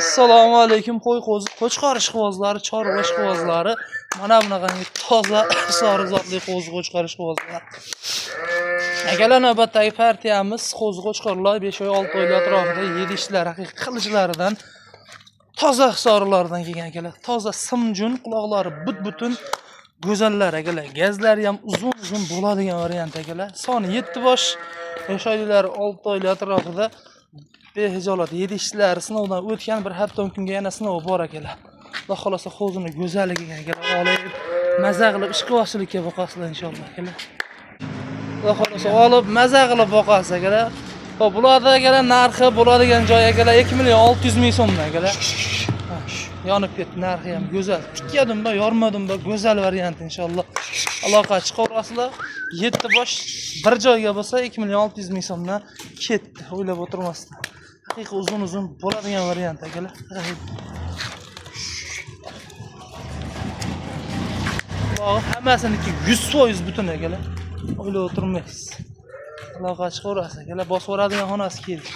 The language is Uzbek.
Assalomu alaykum qo'chqor ishqibozlari, chorva ishqibozlari. Mana bunaqangi toza sari zotli qo'chqor ishqibozlar. Akalar navbatdagi partiyamiz qo'chqorlar 5 oy 6 oylar atrofida yedishlar haqiqiy qilichlaridan toza sorilardan kelgan akalar. Toza simjun, quloqlari but-butun go'zallar akalar. Gazlari ham uzun bo'ladigan variant akalar. Soni 7 bosh, 5 oylar 6 oylar atrofida behijolat yedishlar sinovdan o'tgan bir hafta kunga yana sinov bor akalar. Xudo xolasa qo'zini go'zalligiga akalar olib, maza qilib ishqibozchilikka boqasizlar inshaalloh akalar. Xudo xolasa olib maza qilib boqasiz akalar. Xo'p, bularda akalar narxi bo'ladigan joy akalar 2 million 600 ming so'mdan akalar. Yonib ketdi, narxi ham go'zal. Tikkadimba, yormadimba go'zal variant inshaalloh. Aloqa chiqarasizlar. 7 bosh bir joyga bo'lsa 2 million 600 ming so'mdan ketdi. O'ylab o'tirmasdan. Haqiqiy uzun bo'ladigan variant akalar. Hammasiniki 100% butun akalar. O'ylab o'tirmaysiz. Aloqa chiqarasiz akalar. Bosib o'radigan xonasi kerak.